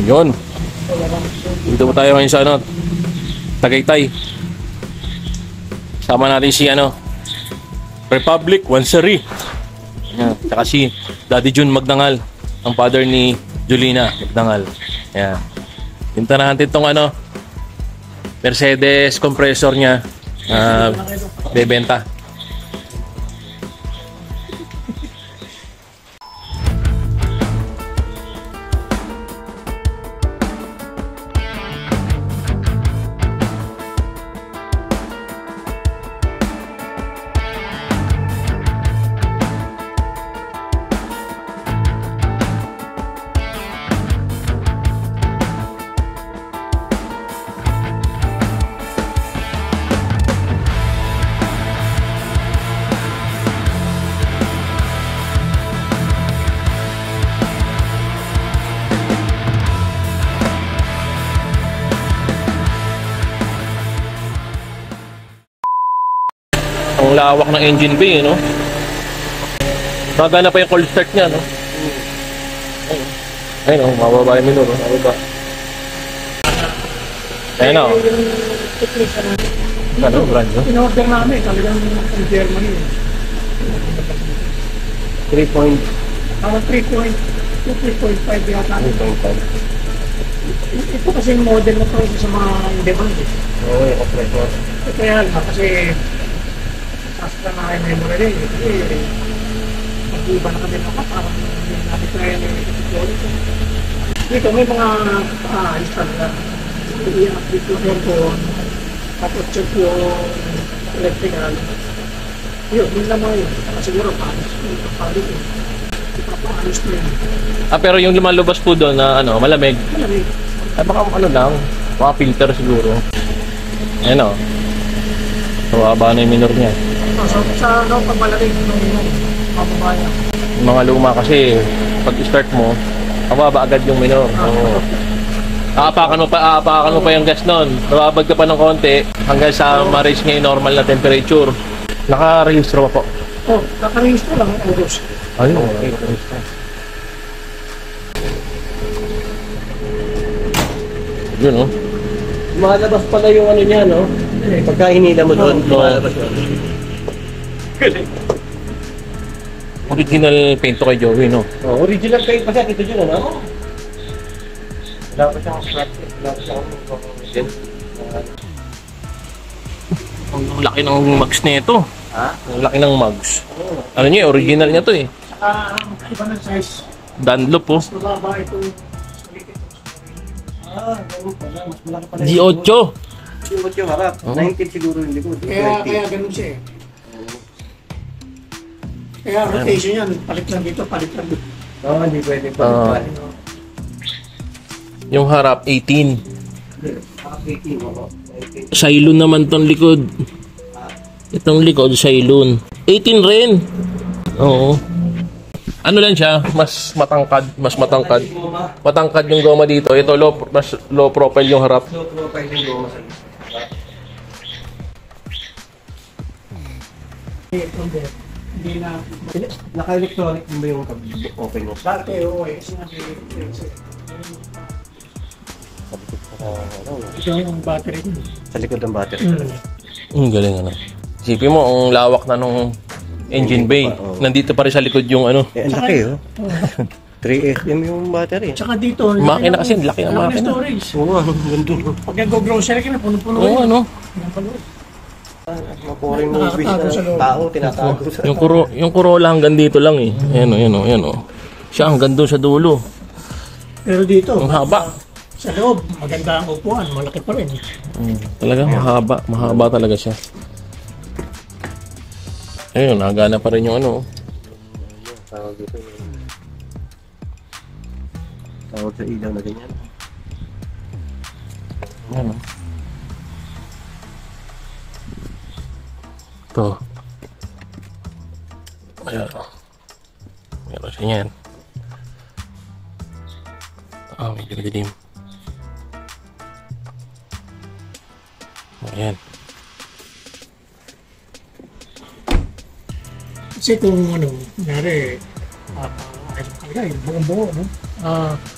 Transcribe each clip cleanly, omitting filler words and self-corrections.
Yun. Dito po tayo ngayon sa ano, Tagaytay. Sama natin si ano, Republic Wansari. Yan. Tsaka si Daddy Jun Magdangal, ang father ni Julina Magdangal. Yan. Pinta natin itong ano, Mercedes compressor niya. Bebenta. Ang lawak ng engine bay, no? Magana pa yung cold start niya, no? Ayun, oh, mababa yung minor, no? Mababa. Ayun, oh. Ano, brand, no? In-order namin, talagang from Germany. 3 point. 3.5 yata. 3.5. Ito kasi yung model na to sa mga in-demand. Oo, yung compressor. Kaya lang, kasi sastra na kayo memory rin. Mag-iba na kami na parang natin kaya na yung dito may mga install na i-update yung aircon, tapos check yung electrical. Yun naman yun. Siguro paano yun. Ipapaayos na yun. Pero yung lumalabas po doon na ano, malamig. Malamig. Ay baka ano lang, mga filter siguro. Ayun, oh. Mababa na yung minor niya. Sa pag malamig, mababa niya. Yung mga luma kasi, pag start mo, mababa agad yung minor. So, aapakan mo pa yung gas nun. Nababag ka pa ng konti hanggang sa ma-reach niya yung normal na temperature. Naka-rehistro pa po. Oh, naka-rehistro lang ang oros. Ayun, okay. Yun, oh. Malabas pala yung ano niya, no? Pagka hinila mo doon, malabas yun. Original paint to kay Joey, no? Oh, original paint pa siya, ito dyan, ano? Wala pa siyang plastic, wala pa siyang Ang laki ng mugs nito. Ha? Ang laki ng mugs. Ano niya, original niya to eh. Saka, iba ng size. Dunlop, oh. Mas mababa ito. ganun pala. Mas malaki pala. G8. G8 yung harap. 19 siguro yung likod. Kaya ganun siya eh. Kaya rotation yan. Palit lang dito, palit lang dito. Oo, hindi pwede pa. Yung harap, 18. Harap 18, oo. Cylon naman tong likod. Itong likod, Cylon. 18 rin. Oo. Ano lang siya, mas matangkad. Matangkad yung goma dito. Ito, mas low profile yung harap. Low profile yung goma sa Hindi na. Naka-electronic mo ba yung open mo? Dati, oo eh. Sinabi ito yung battery. Sa likod ng battery. Galing ano. Isipin mo, ang lawak na nung engine bay. Nandito pa rin sa likod yung ano. Eh, ang laki oh. 3SM yung battery. Tsaka dito. Makina kasi, laki ang makina. Storage. Oo, gandun. Pag nag-grocery ka na, puno-puno. Oo, ano. Mapuring movies na tao, tinatago sa... Yung Corolla hanggang dito lang eh. Ayan o. Siya hanggang doon sa dulo. Pero dito, ang haba. Sa loob, maganda ang upuan, malaki pa rin. Talaga, mahaba talaga siya. Ayun, nagana pa rin yung ano. Tawag dito. Tawag sa ilaw na ganyan. Ano? Ito. Ayan. Meron siya yan. Medyo madilim. Ayan. Kasi kung ano, nangyari, yung buong buo, no?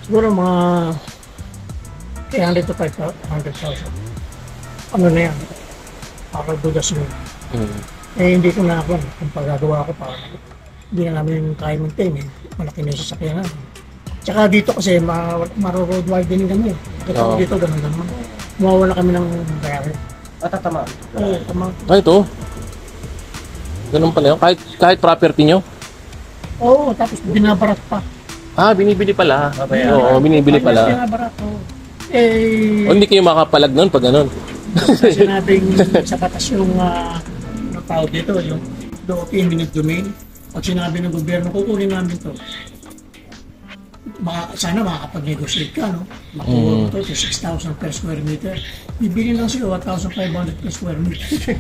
Siguro mga 300 to 500,000. Ano na yan? Para dudas mo. Hindi ko na ako, kung pagagawa ko pa, hindi na namin kaya maintain eh. Malaki na yung sasakyan namin. Tsaka dito kasi maro-road widening kami. Dito ganun naman. Mawawala kami ng bayaran. Tatama. Oo, tama. Ito. Ganun pala yun. Kahit property nyo? Oo, tapos binabarat pa. Binibili pala. Oo, binibili pala. Binabarat, oo. O hindi kayo makapalag nun pag ganun. Sinabing sa batas yung tawag dito, yung doon eminent domain. Pag sinabi ng gobyerno, kukunin namin to. Sana makakapag-negotiate ka, no? Makuha mo to 6,000 per square meter. Bibili lang sila 1,500 per square meter.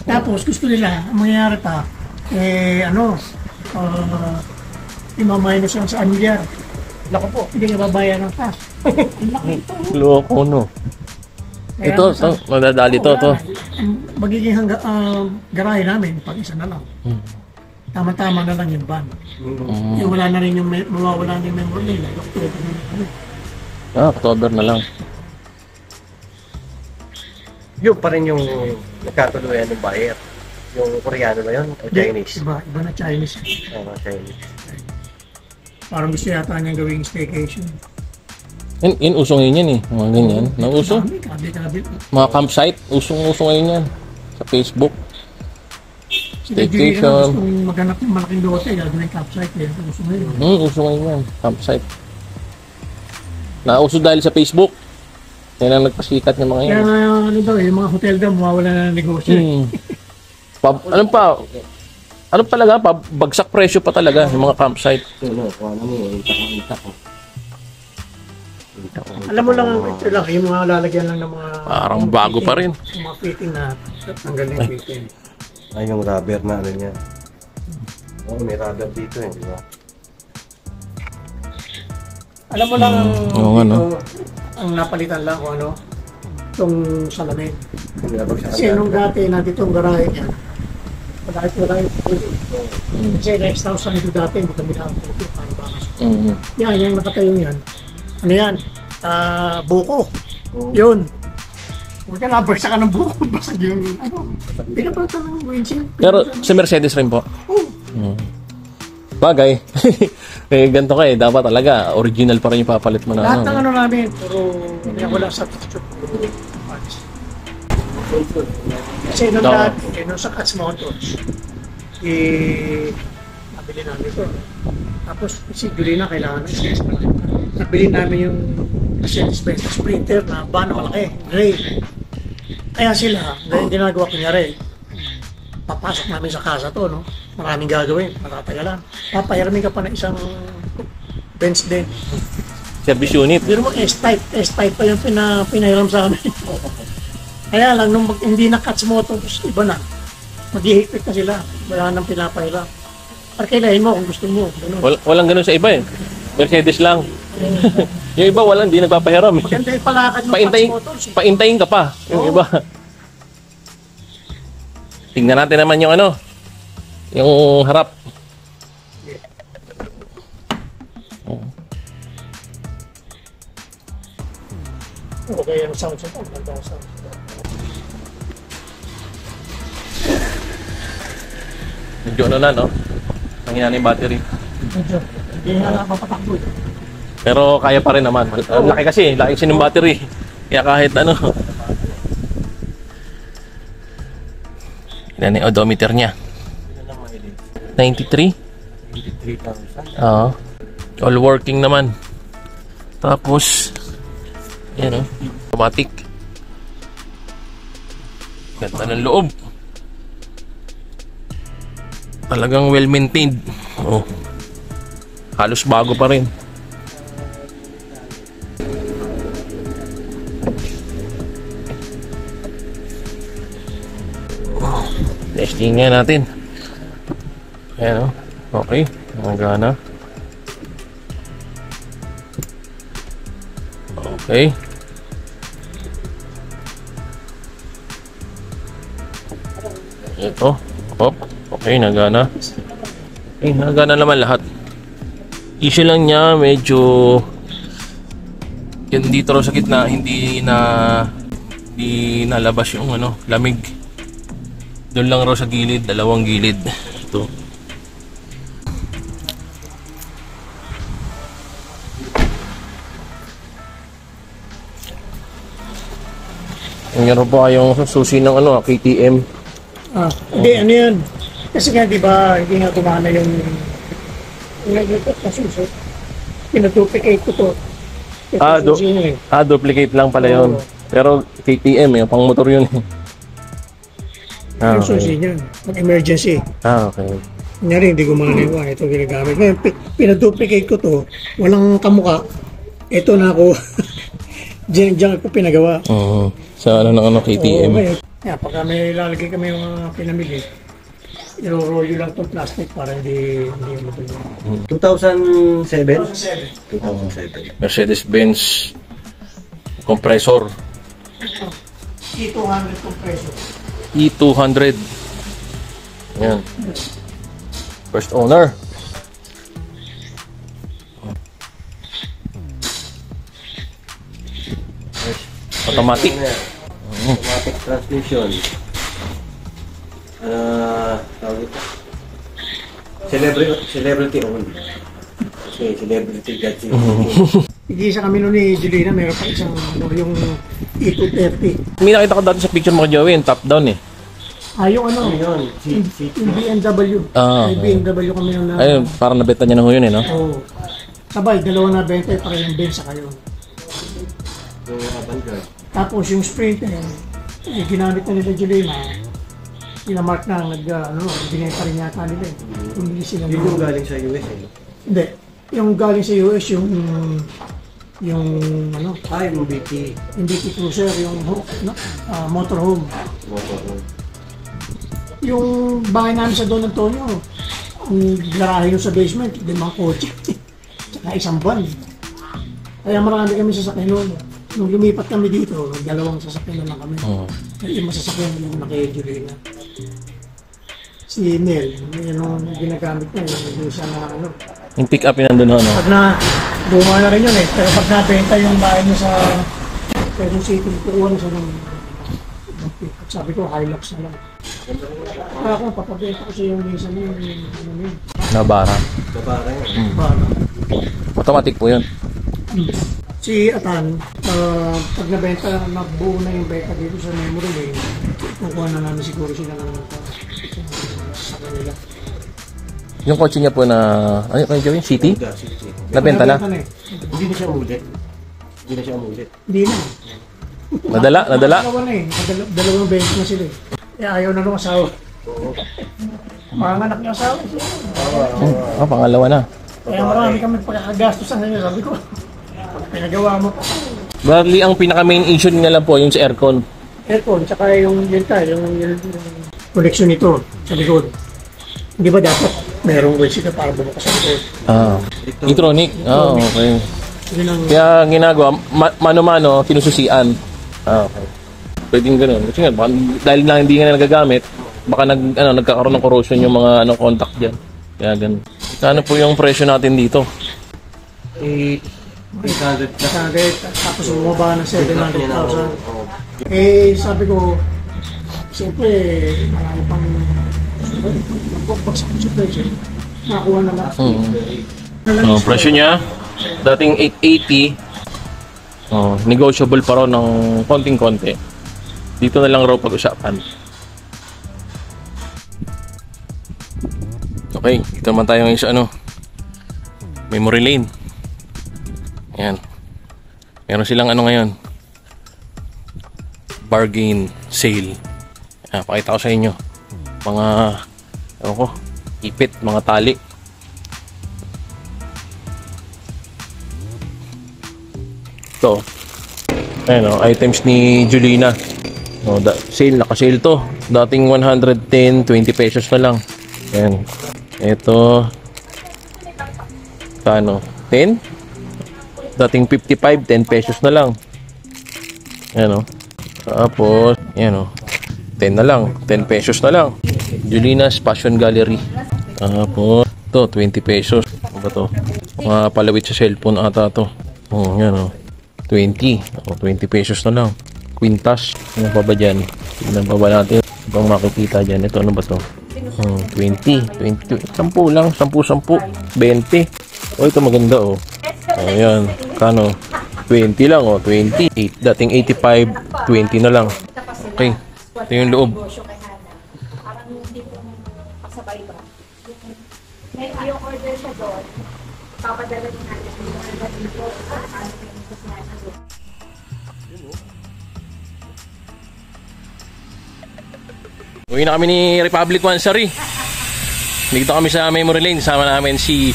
Tapos gusto nila, ang mangyayari pa, imaminus lang sa anyar. Lako po, hindi ka babayan ng tax. Loko, no? Ito, madadali to. Magiging garahe namin, pag isa na lang. Tama-tama na lang yung van. Wala na rin mawawala na yung memory nila. October na lang. Yun pa rin yung nagkatuluyan ng buyer. Yung Koreano ba yun? O Chinese? Iba na Chinese. Chinese. Parang gusto yata niyang gawing staycation. In uso ngayon yan eh. Mga ganyan. Nauso. Kabi. Mga campsite. Usong-uso ngayon yan. Sa Facebook. Staycation. Kung maghanap ng malaking lote, gagawin campsite. Uso ngayon. Uso ngayon yan. Campsite. Nauso dahil sa Facebook. Yan ang nagpasikat ng mga yan. Kaya yung mga hotel daw, mawawala na ng negosyo. Ano talaga? Bagsak presyo pa talaga yung mga campsite. Alam mo lang, ito lang, yung mga lalagyan lang ng mga... Parang bago pa rin. Yung mga fitting na tanggalin yung fitting. Ay, yung rubber na ano niya. May rubber dito eh, di ba? Alam mo lang, ano? Ang napalitan lang kung ano, itong salamin. Kasi nung dati, nandito ang garahe niya. Wala yung kasi next house nito dati, hindi kami nakaputo. Yan, yung nakatayo yan. Ano yan? Buko. Yun. Huwag ka nabarsa ka ng buko. Basag yung pinapalta ng windshield. Pero sa Mercedes rin po? Bagay. Ganito ka eh. Dapat talaga, original pa rin yung papalit mo na. Lahat ng ano namin, puro wala substitute. Kasi nung dati, nung sa Cats Motors, nabili namin ito. Tapos si Julina kailangan nabili namin yung Mercedes-Benz Sprinter na van na malaki, gray. Kaya sila, dahil ginagawa ko nyari, papasok namin sa casa to, no? Maraming gagawin, matatagalan. Papahiramin ka pa ng isang Benz din. Service unit. Pero mo, S-Type pa yung pinahiram sa amin. Kaya lang, nung hindi na Cats Motors, iba na. Maghihigpit na sila. Wala nang pinapahiram. Parkilahin mo kung gusto mo. Walang ganun sa iba eh. Mercedes lang. Yung iba walang, di nagpapahiram eh. Maganda yung palakad ng Cats Motors. Paintayin ka pa. Yung iba. Tingnan natin naman yung ano. Yung harap. Okay, yung sound sa ito. Maganda yung sound. Medyo ano na, no? Nangyayari na yung battery. Medyo. Hindi na napapatakbo. Pero kaya pa rin naman. Laki kasi, laki kasi ng battery. Kaya kahit ano. Yan yung odometer niya. 93? 93,000. Oo. All working naman. Tapos, yan o. Automatic. Ganda ng loob. Talagang well maintained. Oh. Halos bago pa rin. Testing nga natin. Ayan o. Okay. Magana. Okay. Ito. Hop. Okay, nagana. Okay, nagana naman lahat. Issue lang niya, medyo yan dito raw sa gitna, hindi nalabas yung ano, lamig. Doon lang raw sa gilid, dalawang gilid. Ito. Meron pa kayong susi ng ano, KTM. Hindi, ano yan. Kasi nga, di ba, hindi nga gumana yung nag-report na suso. Pinaduplicate ko to. Ito susi niya eh. Duplicate lang pala yun. Oo. Pero KTM, yung pang motor yun. Yung susi niya. Mag-emergency. Okay. Kunyari, hindi gumana yung ito ginagamit. Ngayon, pinaduplicate ko to. Walang kamuka. Ito na ako. Diyan ko pinagawa. Sa ano ng ano, KTM. Okay. Kaya pagka may lalagay kami yung mga pinamili, i-roll lang itong plastic para hindi matuloy. 2007? 2007. Mercedes-Benz compressor. E200 compressor. E200. Yan. First owner. Automatic. Automatic transmission. Tawag ito. Celebrity owned. Okay, celebrity gadget. Igisa kami noon ni Julina, meron pa isang ano, yung E230. May nakita ko dati sa picture mo kay Joey, top down eh. Yung ano, Ano yun? yung BMW. May BMW kami noon na. Ayun, parang nabenta niya na ho yun eh, no? Oo. Sabay, dalawa na benta, para yung Benz sa kayo. Yung avant-garde. Tapos yung Sprinter, ginamit na nila Julina. Pinamark na, binenta rin yata nila eh. Bumili sila Yun ng- yung galing sa US eh. Hindi. Yung galing sa US, yung ano, Yung BT. hindi cruiser, yung motorhome. Yung bahay namin sa Don Antonio, ang garahe yung sa basement, 5 kotse. Tsaka isang van. Kaya marami kami sasakyan noon. Nung lumipat kami dito, 2 sasakyan na lang kami. Yung masasakyan yung naka-Julina. Si Nel, yung ginagamit niya, yung siya na ano. Yung pick up yun nandun ho, no? Pag na, luma na rin yun eh. Pero pag nabenta yung bahay niya sa Quezon City, kukuha na siya ng pick-up. Sabi ko, Hilux na lang. Kaya ako, papabenta ko siya yung minsan yung ano yun. Nabara. Babara yun. Bahala. Automatic po yun. Si Atan, pag nabenta, nabuo na yung benta dito sa memory lane, kukuha na namin siguro sila ng sa kanila. Yung kotse niya po na, ano kayo Joey? City? City. Nabenta na? eh. Hindi na siya umulit. Hindi na siya umulit. Hindi na. Nadala? Dalawa na eh. Dalawang benta na sila eh. Kaya ayaw na nung asawa. Panganak niya asawa. Pangalawa na. Kaya marami kami pagkakagastos sa kanya. Sabi ko, pinagawa mo. Bradley, ang pinaka main issue niya lang po yung sa aircon. Aircon, tsaka yung yung connection nito sa likod. Hindi ba dapat merong way sila para bumukas ang likod? Electronic. Okay. Yun ang Kaya ginagawa, mano-mano, kinususian. Okay. Pwedeng ganun. Kasi nga, dahil lang hindi nga nagagamit, baka nagkakaroon ng corrosion yung mga contact dyan. Kaya ganun. Ano po yung presyo natin dito? 800 plus. target, tapos bumaba ng niya na ako. 700,000. Sabi ko, siyempre, marami pang magbagsak ang supply chain. Nakakuha na lang. So, presyo niya, dating 880, negotiable pa raw ng konting-konti. Dito na lang raw pag-usapan. Okay, dito naman tayo ngayon sa memory lane. Ayan. Meron silang ngayon, bargain sale. Ayan, pakita ko sa inyo. Mga, ipit, mga tali. Ito. Ayan items ni Julina. Sale, naka-sale to. Dating 110, 20 pesos na lang. Ayan. Ito. Kano? 10? Dating 55, 10 pesos na lang. Ayan Tapos, ayan 10 na lang. 10 pesos na lang. Julina's Fashion Gallery. Tapos, ito, 20 pesos. Ano ba to? Mga palawit sa cellphone ata to. Oh, yan oh. 20. Oh, 20 pesos na lang. Quintas. Ano pa ba dyan? Tignan pa ba natin? Ibang makikita dyan. Ito ano ba to? 20. 10 lang. 10. 20. Oh, ito maganda oh. Ayan. Kano? 20 lang oh. 20. Dating 85. 20 na lang. Okay. Ito yung loob. Parang hindi po pasabay ba? May yung order siya doon, papadala din natin yung order dito. Ano yung kasalanan doon? Uwi na kami ni Republic One Sari. Dito kami sa Memory Lane. Sama namin si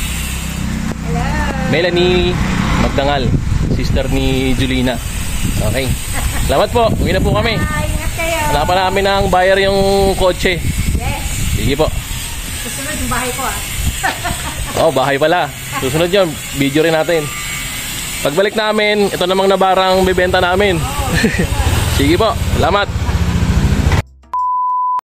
Melanie Magdangal, sister ni Julina. Okay. Salamat po. Uwi na po kami. Ingat kayo. Hanapan namin ng buyer yung kotse. Yes. Sige po. Susunod yung bahay ko Oh, bahay pala. Susunod yun, video rin natin. Pagbalik namin, ito namang nabarang bibenta namin. Sige po, salamat.